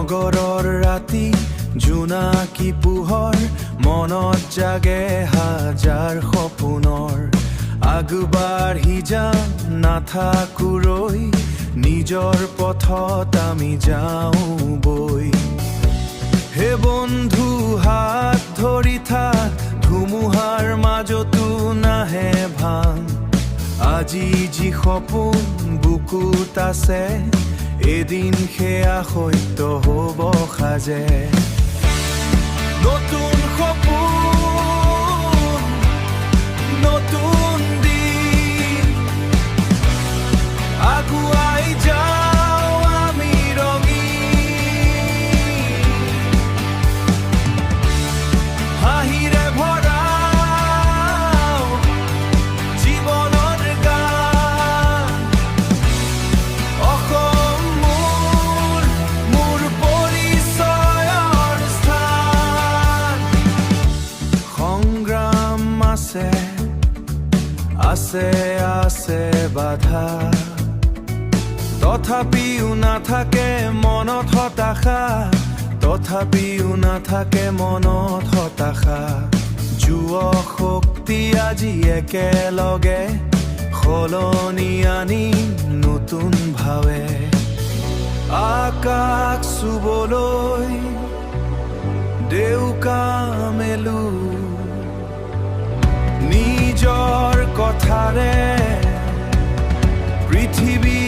নগৰৰ ৰাতি জোনাকী পোহৰ মনত জাগে হাজাৰ সপোনৰ আগবাঢ়ি যাম নাথাকো ৰৈ নিজৰ পথত আমি যাওঁ বৈ হে বন্ধু হাত ধৰি থাক ধুমুহাৰ মাজতো নাহে ভাং আজি যি সপোন বুকুত আছে এদিন সেয়া সত্য হ'ব সাজে নতুন সপোন নতুন দিন আগুৱাই যাওঁ আমি ৰঙীন হাঁহিৰে ভৰাও জীৱনৰ গান অসম মোৰ পৰিচয়ৰ স্থান সংগ্ৰাম আছে আছে আছে বাধা তথাপিও নাথাকে মনত হতাশা তথাপিও নাথাকে মনত হতাশা যুৱ শক্তি আজি একেলগে সলনি আনি নতুন ভাৱে আকাশ চুবলৈ ডেউকা মেলো নিজৰ কথাৰে পৃথিৱী